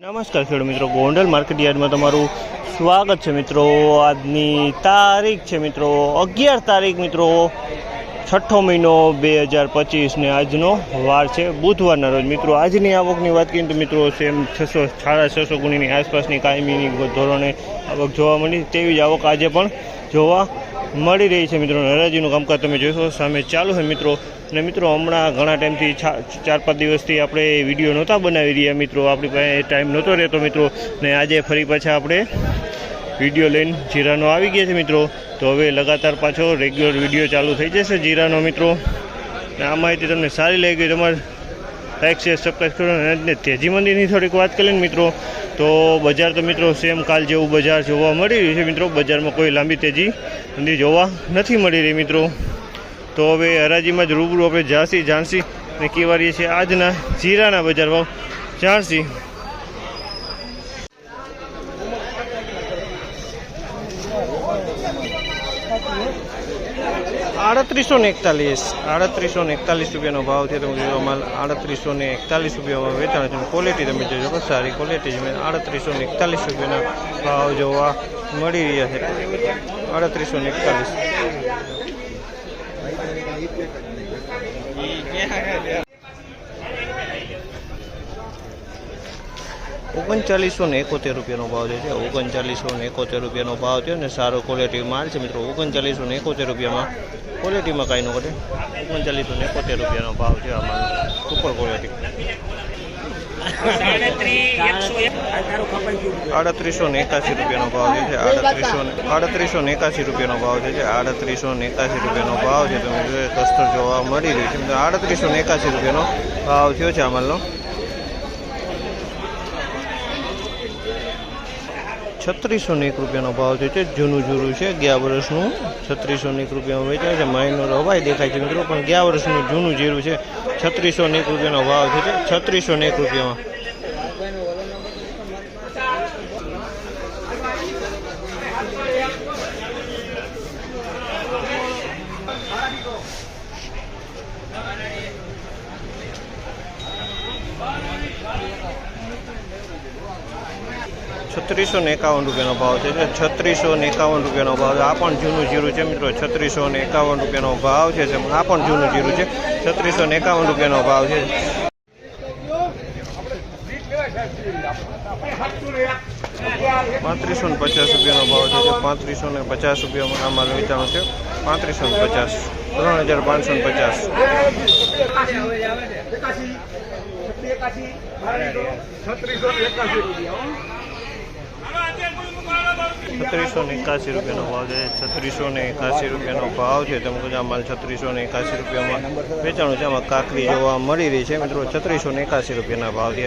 નમસ્કાર ખેડૂત મિત્રો, ગોંડલ માર્કેટ યાર્ડમાં તમારું સ્વાગત છે મિત્રો। આજની તારીખ છે મિત્રો 11 તારીખ મિત્રો, છઠ્ઠો મહિનો 2025 ને આજનો વાર છે બુધવારના રોજ મિત્રો। આજની આવકની વાત કરીએ તો મિત્રો સેમ 600-650 ગુણીની આસપાસની કાયમીની ધોરણે આવક જોવા મળી, તેવી જ આવક આજે પણ જોવા મળી રહી છે મિત્રો। હરાજીનું કામકાજ તમે જોશો સામે ચાલુ છે મિત્રો। અને મિત્રો હમણાં ઘણા ટાઈમથી 4-5 દિવસથી આપણે વિડીયો નહોતા બનાવી રહ્યા મિત્રો, આપણી પાસે ટાઈમ નહોતો રહેતો મિત્રો, ને આજે ફરી પાછા આપણે વિડીયો લઈને જીરાનો આવી ગયા છે મિત્રો। તો હવે લગાતાર પાછો રેગ્યુલર વિડીયો ચાલુ થઈ જશે જીરાનો મિત્રો। ને આ માહિતી તમને સારી લાગી તમારે લાઈક શેર સબસ્ક્રાઈબ કરો। અને તેજી મંદીની થોડીક વાત કરીએ ને મિત્રો, તો બજાર તો મિત્રો સેમ કાલ જેવું બજાર જોવા મળી રહ્યું છે મિત્રો। બજારમાં કોઈ લાંબી તેજી મંદી જોવા નથી મળી રહી મિત્રો। તો હવે હરાજીમાં જ રૂબરૂ આપણે જાણસી ને કહેવારીએ છીએ આજના જીરાના બજાર ભાવ જાણસી। 3841 રૂપિયાનો ભાવ છે। તમે જોયો માલ 3841 રૂપિયામાં વેચાણ છે। ક્વોલિટી તમે જોજો બસ સારી ક્વોલિટી છે। 3841 રૂપિયાના ભાવ જોવા મળી રહ્યા છે। 3971 રૂપિયાનો ભાવ છે। 3971 રૂપિયાનો ભાવ છે અને સારો ક્વોલિટી માલ છે મિત્રો। 3971 રૂપિયામાં ક્વોલિટીમાં કાંઈ ન ઘટે। 3971 રૂપિયાનો ભાવ છે આ માલ, સુપર ક્વોલિટી। 3881 રૂપિયાનો ભાવ છે। 3881 રૂપિયાનો ભાવ છે। 3881 રૂપિયાનો ભાવ છે। તમે જોઈએ કસ્તર જોવા મળી રહ્યું છે। 3881 રૂપિયાનો ભાવ થયો છે આ માલનો। 3601 રૂપિયાનો ભાવ છે। જૂનું છે, ગયા વર્ષનું 3601 રૂપિયામાં વેચાય છે। માઇનર હવાઈ દેખાય છે મિત્રો, પણ ગયા વર્ષનું જૂનું જીરું છે। 3601 રૂપિયાનો ભાવ છે। 3601 રૂપિયામાં 3651 રૂપિયાનો ભાવ છે। 3651 રૂપિયાનો ભાવ છે। આ પણ જૂનું જીરું છે મિત્રો। 3651 રૂપિયાનો ભાવ છે। આ પણ જૂનું જીરું છે। 3651 રૂપિયાનો ભાવ છે। 3550 રૂપિયાનો ભાવ છે। 3550 રૂપિયામાં આ માલ વેચાણો છે। 3550 3681 રૂપિયાનો ભાવ છે। 3681 રૂપિયાનો ભાવ છે। તમે આ માલ 3681 રૂપિયામાં વેચાણું છે। આમાં કાકરી જોવા મળી રહી છે મિત્રો। 3681 રૂપિયાના ભાવ છે।